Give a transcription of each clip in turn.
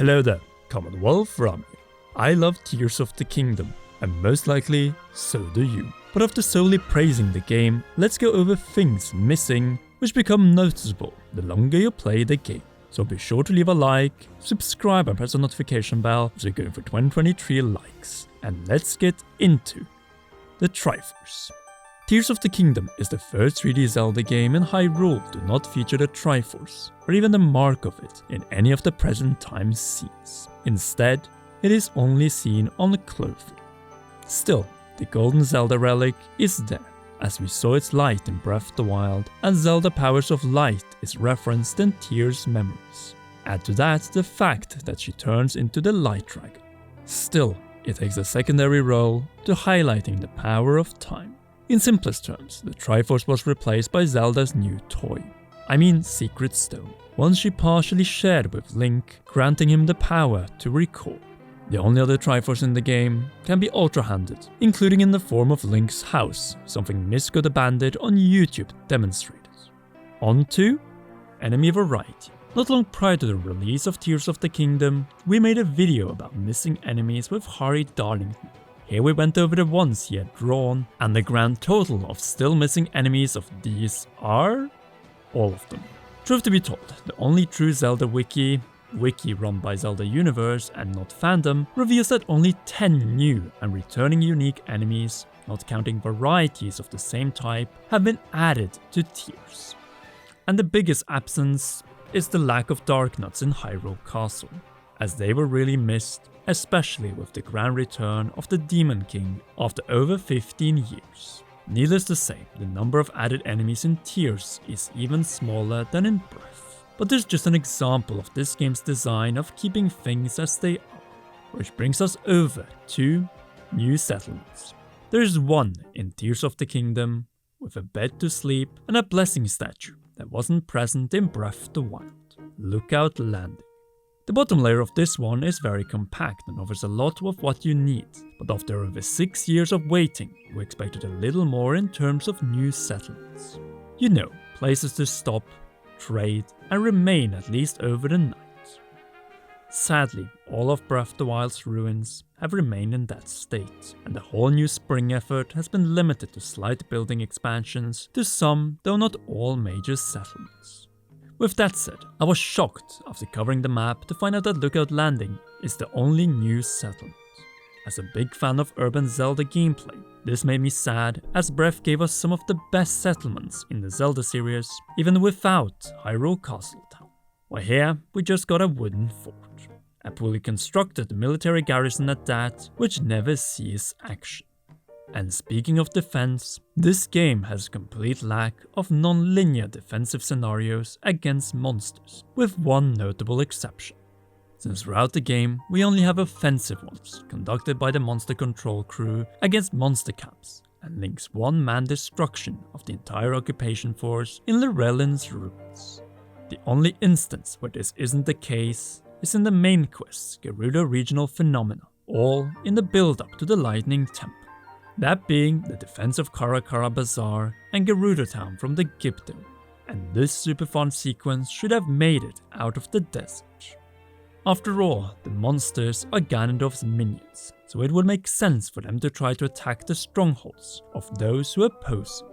Hello there, Commonwealth Rauru. I love Tears of the Kingdom, and most likely, so do you. But after solely praising the game, let's go over things missing which become noticeable the longer you play the game. So be sure to leave a like, subscribe and press the notification bell as we're going for 2023 likes. And let's get into the Triforce. Tears of the Kingdom is the first 3D Zelda game in Hyrule to not feature the Triforce, or even the mark of it in any of the present time scenes. Instead, it is only seen on clothing. Still, the Golden Zelda relic is there, as we saw its light in Breath of the Wild, and Zelda Powers of Light is referenced in Tears' memories. Add to that the fact that she turns into the Light Dragon. Still, it takes a secondary role to highlighting the power of time. In simplest terms, the Triforce was replaced by Zelda's new toy. I mean Secret Stone, one she partially shared with Link, granting him the power to recall. The only other Triforce in the game can be ultra-handed, including in the form of Link's house, something Miss got abandoned on YouTube demonstrated. On to enemy variety. Not long prior to the release of Tears of the Kingdom, we made a video about missing enemies with Hari Darlington. Here we went over the ones he had drawn, and the grand total of still missing enemies of these are all of them. Truth to be told, the only true Zelda wiki run by Zelda Universe and not fandom, reveals that only 10 new and returning unique enemies, not counting varieties of the same type, have been added to Tears. And the biggest absence is the lack of Dark Nuts in Hyrule Castle, as they were really missed, especially with the grand return of the Demon King after over 15 years. Needless to say, the number of added enemies in Tears is even smaller than in Breath. But there's just an example of this game's design of keeping things as they are, which brings us over to new settlements. There's one in Tears of the Kingdom, with a bed to sleep and a blessing statue that wasn't present in Breath of the Wild. Lookout Landing. The bottom layer of this one is very compact and offers a lot of what you need, but after over 6 years of waiting, we expected a little more in terms of new settlements. You know, places to stop, trade, and remain at least over the night. Sadly, all of Breath of the Wild's ruins have remained in that state, and the whole new spring effort has been limited to slight building expansions to some, though not all, major settlements. With that said, I was shocked after covering the map to find out that Lookout Landing is the only new settlement. As a big fan of urban Zelda gameplay, this made me sad, as Breath gave us some of the best settlements in the Zelda series, even without Hyrule Castle Town. While here, we just got a wooden fort. A poorly constructed military garrison at that, which never sees action. And speaking of defense, this game has a complete lack of non-linear defensive scenarios against monsters, with one notable exception. Since throughout the game, we only have offensive ones, conducted by the monster control crew against monster camps, and Link's one-man destruction of the entire occupation force in Lorellin's ruins. The only instance where this isn't the case is in the main quest's Gerudo Regional Phenomena, all in the build-up to the Lightning Temple. That being the defense of Karakara Bazaar and Gerudo Town from the Gibdo, and this super fun sequence should have made it out of the desert. After all, the monsters are Ganondorf's minions, so it would make sense for them to try to attack the strongholds of those who oppose him.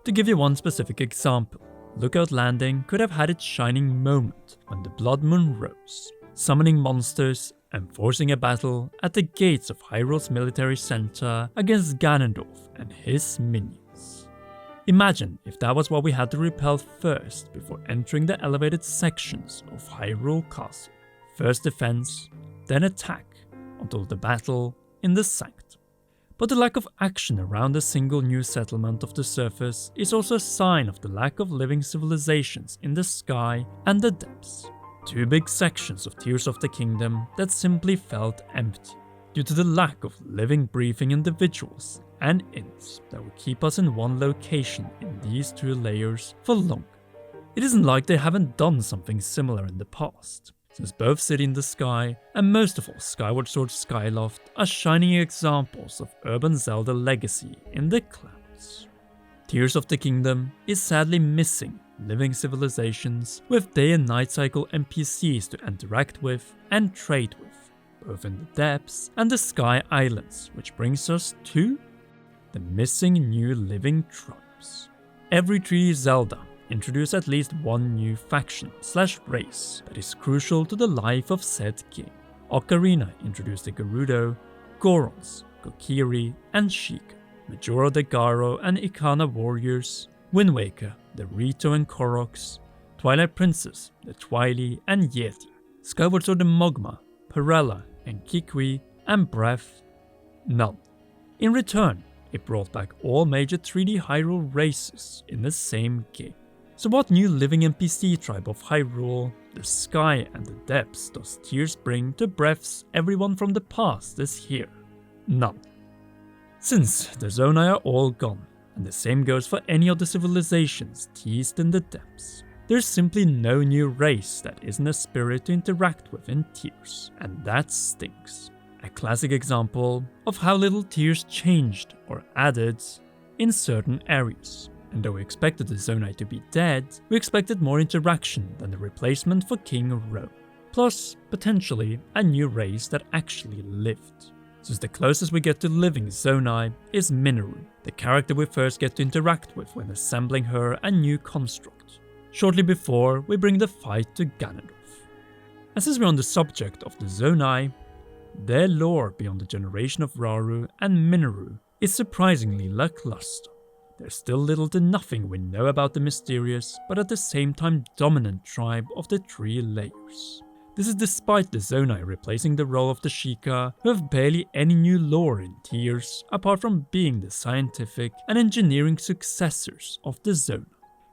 To give you one specific example, Lookout Landing could have had its shining moment when the Blood Moon rose, summoning monsters and forcing a battle at the gates of Hyrule's military center against Ganondorf and his minions. Imagine if that was what we had to repel first before entering the elevated sections of Hyrule Castle. First defense, then attack, until the battle in the Sanctum. But the lack of action around a single new settlement of the surface is also a sign of the lack of living civilizations in the sky and the depths. Two big sections of Tears of the Kingdom that simply felt empty, due to the lack of living, breathing individuals and inns that would keep us in one location in these two layers for longer. It isn't like they haven't done something similar in the past, since both City in the Sky and most of all Skyward Sword Skyloft are shining examples of urban Zelda legacy in the clouds. Tears of the Kingdom is sadly missing living civilizations with day and night cycle NPCs to interact with and trade with, both in the depths and the Sky Islands, which brings us to the missing new living tribes. Every 3D Zelda introduced at least one new faction/race that is crucial to the life of said game. Ocarina introduced the Gerudo, Gorons, Kokiri, and Sheikah. Majora the Garo and Ikana warriors, Wind Waker, the Rito and Koroks, Twilight Princess, the Twili and Yeti, Skyward Sword the Mogma, Perella and Kikwi, and Breath, none. In return, it brought back all major 3D Hyrule races in the same game. So what new living NPC tribe of Hyrule, the Sky and the Depths does Tears bring to Breath's everyone from the past this year? None. Since the Zonai are all gone, and the same goes for any of the civilizations teased in the Depths, there's simply no new race that isn't a spirit to interact with in Tears, and that stinks. A classic example of how little Tears changed or added in certain areas. And though we expected the Zonai to be dead, we expected more interaction than the replacement for King Rome. Plus, potentially, a new race that actually lived. Since the closest we get to living Zonai is Minoru, the character we first get to interact with when assembling her a new construct, shortly before we bring the fight to Ganondorf. And since we're on the subject of the Zonai, their lore beyond the generation of Rauru and Minoru is surprisingly lackluster. There's still little to nothing we know about the mysterious, but at the same time dominant tribe of the 3 layers. This is despite the Zonai replacing the role of the Sheikah, who have barely any new lore in Tears, apart from being the scientific and engineering successors of the Zonai.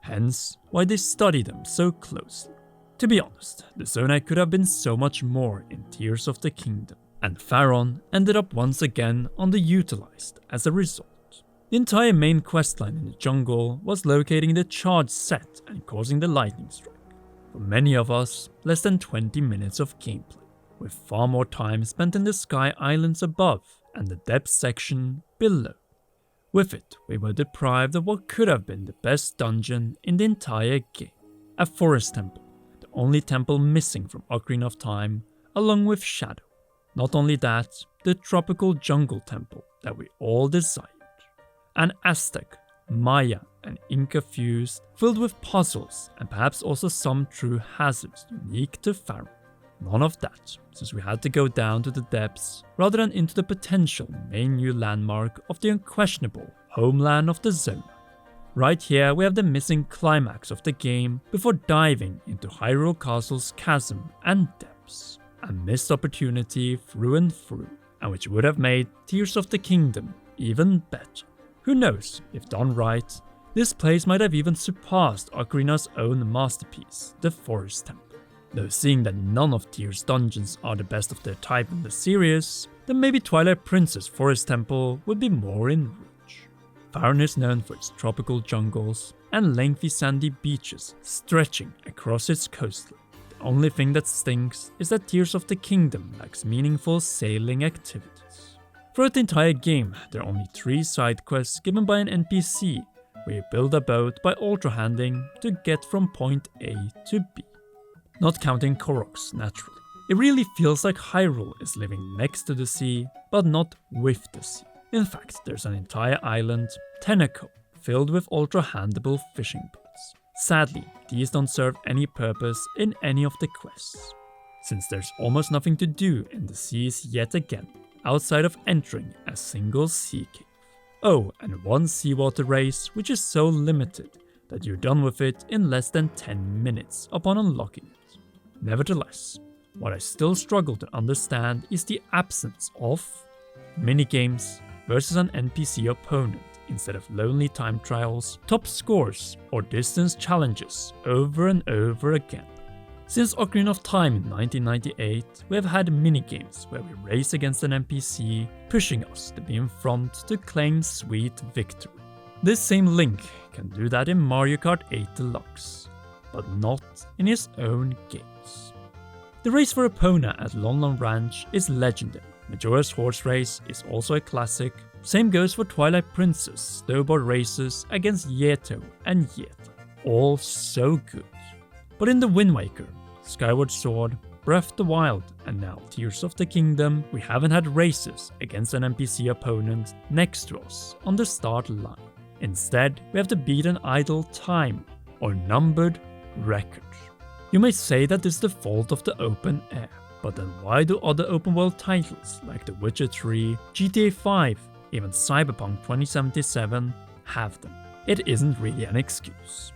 Hence, why they study them so closely. To be honest, the Zonai could have been so much more in Tears of the Kingdom, and Faron ended up once again underutilized as a result. The entire main questline in the jungle was locating the charge set and causing the lightning strike. For many of us, less than 20 minutes of gameplay, with far more time spent in the Sky Islands above and the depth section below. With it, we were deprived of what could have been the best dungeon in the entire game, a forest temple, the only temple missing from Ocarina of Time, along with Shadow. Not only that, the tropical jungle temple that we all desired. An Aztec, Maya and Inca fused, filled with puzzles and perhaps also some true hazards unique to Faron. None of that, since we had to go down to the depths rather than into the potential main new landmark of the unquestionable homeland of the Zonai. Right here we have the missing climax of the game before diving into Hyrule Castle's chasm and depths. A missed opportunity through and through, and which would have made Tears of the Kingdom even better. Who knows, if done right, this place might have even surpassed Ocarina's own masterpiece, the Forest Temple. Though seeing that none of Tears' dungeons are the best of their type in the series, then maybe Twilight Princess Forest Temple would be more in reach. Faron is known for its tropical jungles and lengthy sandy beaches stretching across its coastline. The only thing that stinks is that Tears of the Kingdom lacks meaningful sailing activities. Throughout the entire game, there are only 3 side quests given by an NPC, where you build a boat by ultra-handing to get from point A to B. Not counting Koroks, naturally. It really feels like Hyrule is living next to the sea, but not with the sea. In fact, there's an entire island, Tenako, filled with ultra-handable fishing boats. Sadly, these don't serve any purpose in any of the quests, since there's almost nothing to do in the seas yet again, outside of entering a single sea cave. Oh, and one seawater race which is so limited that you're done with it in less than 10 minutes upon unlocking it. Nevertheless, what I still struggle to understand is the absence of minigames versus an NPC opponent instead of lonely time trials, top scores, or distance challenges over and over again. Since Ocarina of Time in 1998, we have had minigames where we race against an NPC, pushing us to be in front to claim sweet victory. This same Link can do that in Mario Kart 8 Deluxe, but not in his own games. The race for Epona at Lon Lon Ranch is legendary. Majora's Horse Race is also a classic. Same goes for Twilight Princess snowboard races against Yeto and Yeta. all so good. But in the Wind Waker, Skyward Sword, Breath of the Wild, and now Tears of the Kingdom, we haven't had races against an NPC opponent next to us on the start line. Instead, we have to beat an idle time or numbered record. You may say that this is the fault of the open air, but then why do other open world titles like The Witcher 3, GTA 5, even Cyberpunk 2077 have them? It isn't really an excuse.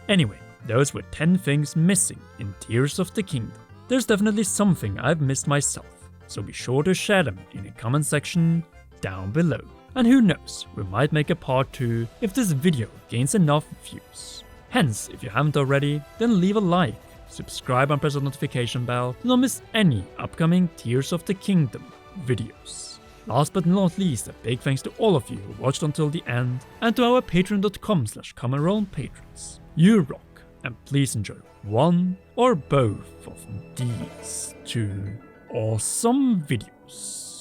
Anyway, those were 10 things missing in Tears of the Kingdom. There's definitely something I've missed myself, so be sure to share them in the comment section down below. And who knows, we might make a part 2 if this video gains enough views. Hence, if you haven't already, then leave a like, subscribe and press the notification bell to not miss any upcoming Tears of the Kingdom videos. Last but not least, a big thanks to all of you who watched until the end, and to our patreon.com/commonroll patrons. You rock, and please enjoy one or both of these 2 awesome videos.